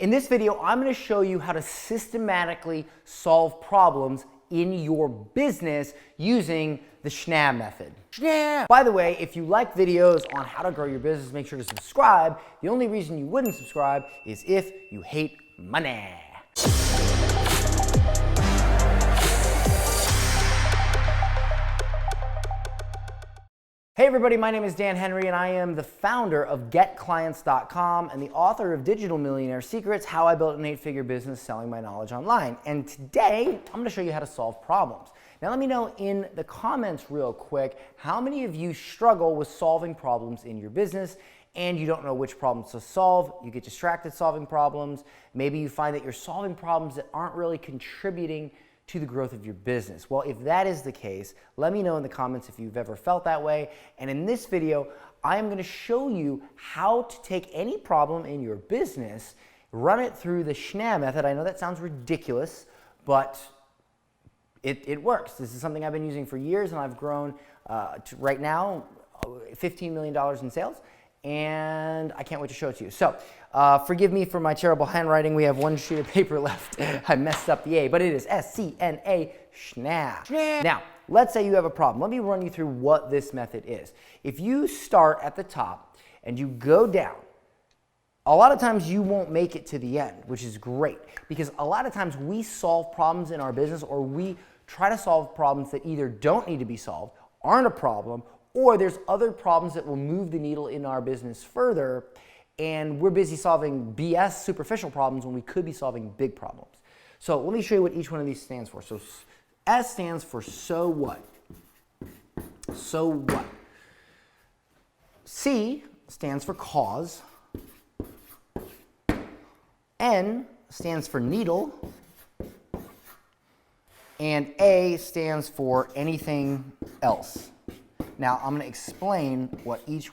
In this video, I'm going to show you how to systematically solve problems in your business using the Schnee method. Schnee! By the way, if you like videos on how to grow your business, make sure to subscribe. The only reason you wouldn't subscribe is if you hate money. Hey everybody, my name is Dan Henry and I am the founder of 𝐃𝐚𝐧 and the author of Digital Millionaire Secrets, How I Built an 8-Figure Business Selling My Knowledge Online. And today, I'm gonna show you how to solve problems. Now let me know in the comments real quick, how many of you struggle with solving problems in your business and you don't know which problems to solve? You get distracted solving problems. Maybe you find that you're solving problems that aren't really contributing to the growth of your business. Well, if that is the case, let me know in the comments if you've ever felt that way. And in this video, I am going to show you how to take any problem in your business, run it through the Schnee method. I know that sounds ridiculous, but it works. This is something I've been using for years, and I've grown to right now $15 million in sales. And I can't wait to show it to you. So forgive me for my terrible handwriting. We have one sheet of paper left. I messed up the A, but it is SCNA, Schnee. Now, let's say you have a problem. Let me run you through what this method is. If you start at the top and you go down, a lot of times you won't make it to the end, which is great, because a lot of times we solve problems in our business, or we try to solve problems that either don't need to be solved, aren't a problem, or there's other problems that will move the needle in our business further, and we're busy solving BS, superficial problems, when we could be solving big problems. So let me show you what each one of these stands for. So S stands for so what? So what? C stands for cause. N stands for needle. And A stands for anything else. Now, I'm going to explain what each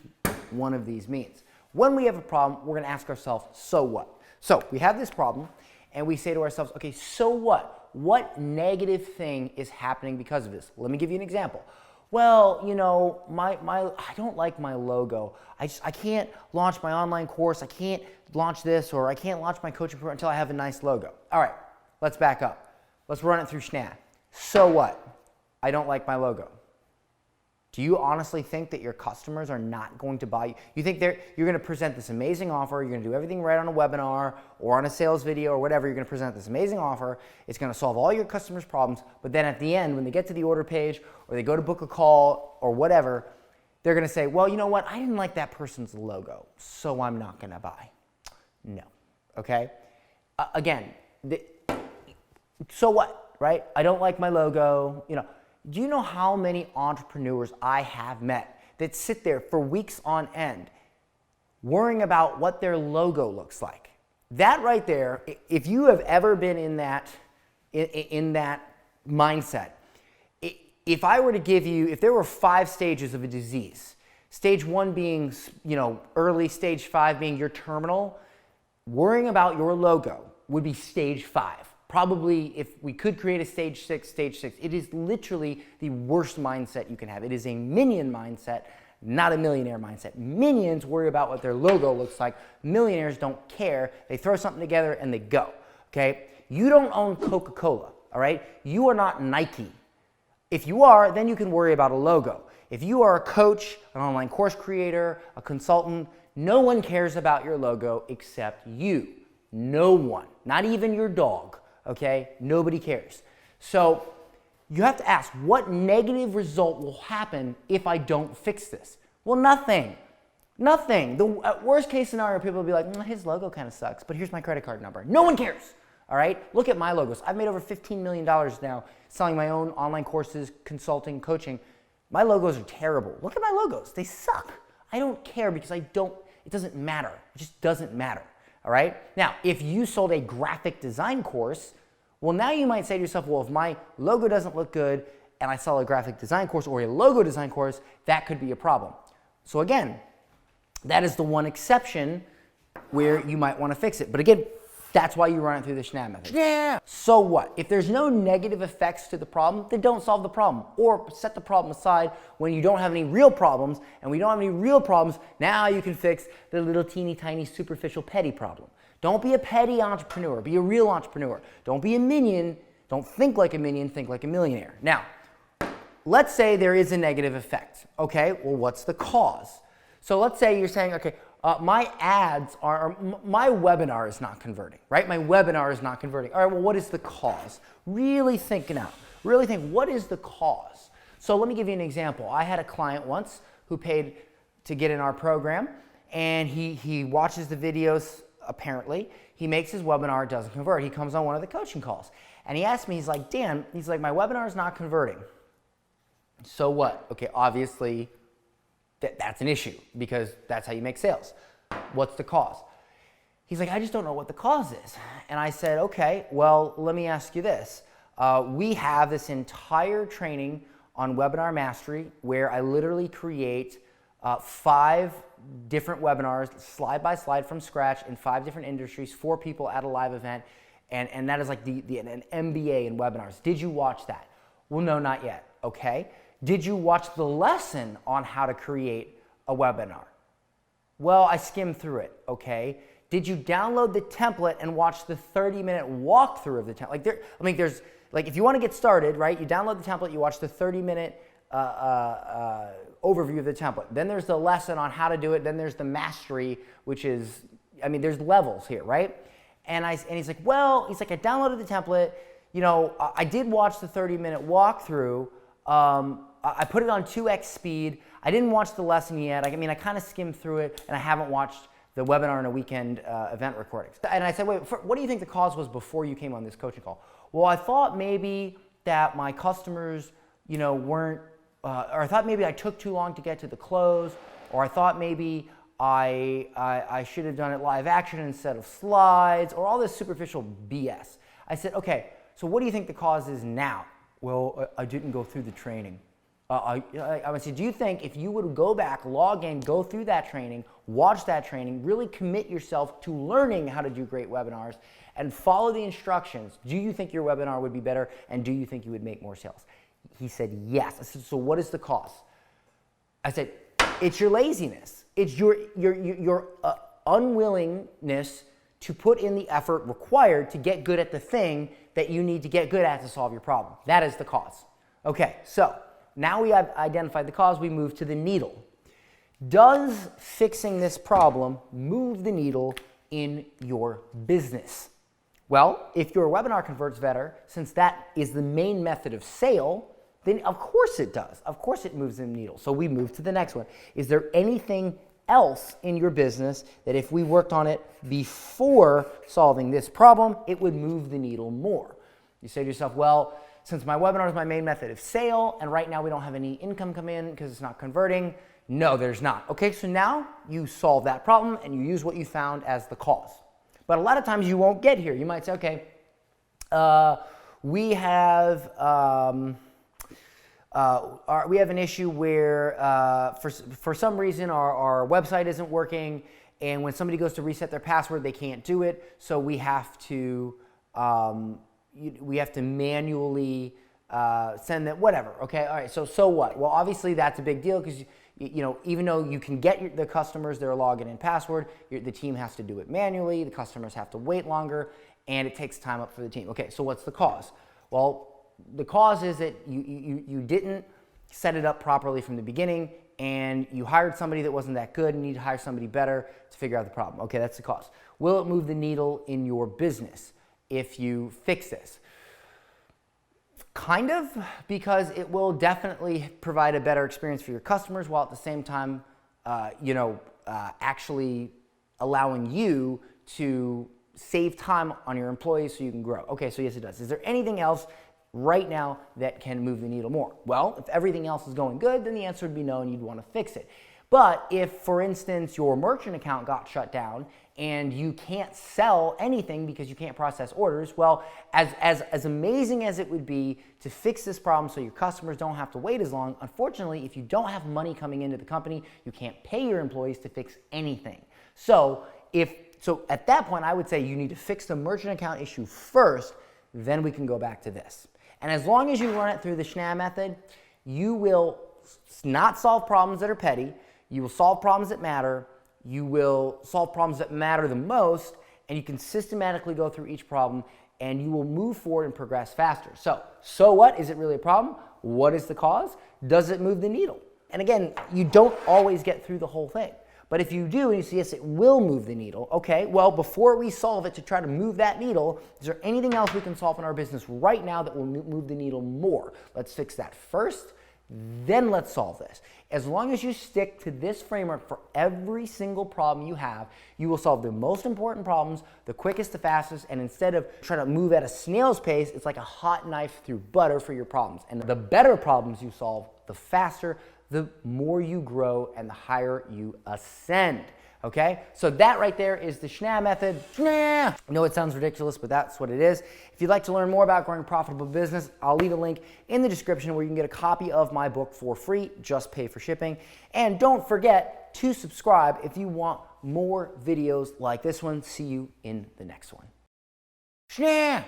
one of these means. When we have a problem, we're going to ask ourselves, so what? So we have this problem, and we say to ourselves, okay, so what? What negative thing is happening because of this? Let me give you an example. Well, you know, I don't like my logo. I can't launch my online course. I can't launch this, or I can't launch my coaching program until I have a nice logo. All right, let's back up. Let's run it through Schnee. So what? I don't like my logo. Do you honestly think that your customers are not going to buy you? You think you're going to present this amazing offer, you're going to do everything right on a webinar or on a sales video or whatever, you're going to present this amazing offer, it's going to solve all your customers' problems, but then at the end, when they get to the order page or they go to book a call or whatever, they're going to say, well, you know what, I didn't like that person's logo, so I'm not going to buy. No, okay? Again, so what, right? I don't like my logo, you know. Do you know how many entrepreneurs I have met that sit there for weeks on end worrying about what their logo looks like? That right there, if you have ever been in that mindset, if I were to give you, if there were 5 stages of a disease, stage 1 being, you know, early, stage 5 being your terminal, worrying about your logo would be stage 5. Probably, if we could create a stage 6, it is literally the worst mindset you can have. It is a minion mindset, not a millionaire mindset. Minions worry about what their logo looks like. Millionaires don't care. They throw something together and they go, okay? You don't own Coca-Cola, all right? You are not Nike. If you are, then you can worry about a logo. If you are a coach, an online course creator, a consultant, no one cares about your logo except you. No one, not even your dog. Okay, nobody cares. So you have to ask, what negative result will happen if I don't fix this? Well, nothing. Nothing. The worst case scenario, people will be like, his logo kind of sucks, but here's my credit card number. No one cares. All right, look at my logos. I've made over $15 million now selling my own online courses, consulting, coaching. My logos are terrible. Look at my logos. They suck. I don't care because it doesn't matter. It just doesn't matter. All right. Now, if you sold a graphic design course, well, now you might say to yourself, well, if my logo doesn't look good and I sell a graphic design course or a logo design course, that could be a problem. So again, that is the one exception where you might want to fix it. But again, that's why you run it through the Schnee method. Yeah. So what? If there's no negative effects to the problem, then don't solve the problem, or set the problem aside when you don't have any real problems. And we don't have any real problems, now you can fix the little teeny tiny superficial petty problem. Don't be a petty entrepreneur. Be a real entrepreneur. Don't be a minion. Don't think like a minion. Think like a millionaire. Now, let's say there is a negative effect. Okay, well, what's the cause? So let's say you're saying, okay, my ads are, my webinar is not converting, right? My webinar is not converting. All right, well, what is the cause? Really think it out. Really think, what is the cause? So let me give you an example. I had a client once who paid to get in our program, and he watches the videos, apparently. He makes his webinar, it doesn't convert. He comes on one of the coaching calls, and he asked me, he's like, Dan, he's like, my webinar is not converting. So what? Okay, obviously, that's an issue because that's how you make sales. What's the cause? He's like, I just don't know what the cause is. And I said, okay, well, let me ask you this. We have this entire training on webinar mastery where I literally create 5 different webinars, slide by slide from scratch in 5 different industries for people at a live event. And that is like an MBA in webinars. Did you watch that? Well, no, not yet. Okay. Did you watch the lesson on how to create a webinar? Well, I skimmed through it, okay? Did you download the template and watch the 30-minute walkthrough of the template? Like, if you want to get started, right, you download the template, you watch the 30-minute overview of the template. Then there's the lesson on how to do it. Then there's the mastery, which is, I mean, there's levels here, right? And he's like, well, he's like, I downloaded the template. You know, I did watch the 30-minute walkthrough. I put it on 2x speed. I didn't watch the lesson yet. I mean, I kind of skimmed through it, and I haven't watched the webinar in a weekend event recordings. And I said, wait, what do you think the cause was before you came on this coaching call? Well, I thought maybe that my customers, you know, weren't, or I thought maybe I took too long to get to the close, or I thought maybe I should have done it live action instead of slides, or all this superficial BS. I said, okay, so what do you think the cause is now? Well, I didn't go through the training. I would say, do you think if you would go back, log in, go through that training, watch that training, really commit yourself to learning how to do great webinars and follow the instructions, do you think your webinar would be better and do you think you would make more sales? He said, yes. I said, so what is the cause? I said, it's your laziness. It's your unwillingness to put in the effort required to get good at the thing that you need to get good at to solve your problem. That is the cause. Okay, so now we have identified the cause, we move to the needle. Does fixing this problem move the needle in your business? Well, if your webinar converts better, since that is the main method of sale, then of course it does. Of course it moves the needle. So we move to the next one. Is there anything else in your business that if we worked on it before solving this problem, it would move the needle more? You say to yourself, well, since my webinar is my main method of sale, and right now we don't have any income come in because it's not converting, no, there's not. Okay, so now you solve that problem and you use what you found as the cause. But a lot of times you won't get here. You might say, okay, we have an issue where for some reason our website isn't working, and when somebody goes to reset their password, they can't do it. So we have to manually send that, whatever. Okay, all right. So what? Well, obviously that's a big deal because you know, even though you can get the customers their login and password, the team has to do it manually. The customers have to wait longer, and it takes time up for the team. Okay, so what's the cause? Well, the cause is that you didn't set it up properly from the beginning, and you hired somebody that wasn't that good, and you need to hire somebody better to figure out the problem. Okay, that's the cause. Will it move the needle in your business if you fix this? Kind of, because it will definitely provide a better experience for your customers while at the same time, actually allowing you to save time on your employees so you can grow. Okay, so yes, it does. Is there anything else right now that can move the needle more? Well, if everything else is going good, then the answer would be no, and you'd want to fix it. But if, for instance, your merchant account got shut down and you can't sell anything because you can't process orders, well, as amazing as it would be to fix this problem so your customers don't have to wait as long, unfortunately, if you don't have money coming into the company, you can't pay your employees to fix anything. So at that point, I would say you need to fix the merchant account issue first, then we can go back to this. And as long as you run it through the Schnee method, you will not solve problems that are petty. You will solve problems that matter. You will solve problems that matter the most, and you can systematically go through each problem, and you will move forward and progress faster. So what? Is it really a problem? What is the cause? Does it move the needle? And again, you don't always get through the whole thing. But if you do and you see, yes, it will move the needle, okay, well, before we solve it to try to move that needle, is there anything else we can solve in our business right now that will move the needle more? Let's fix that first, then let's solve this. As long as you stick to this framework for every single problem you have, you will solve the most important problems the quickest, the fastest, and instead of trying to move at a snail's pace, it's like a hot knife through butter for your problems. And the better problems you solve, the faster, the more you grow, and the higher you ascend. Okay? So that right there is the Schnee Method. Schnee! I know it sounds ridiculous, but that's what it is. If you'd like to learn more about growing a profitable business, I'll leave a link in the description where you can get a copy of my book for free. Just pay for shipping. And don't forget to subscribe if you want more videos like this one. See you in the next one. Schnee!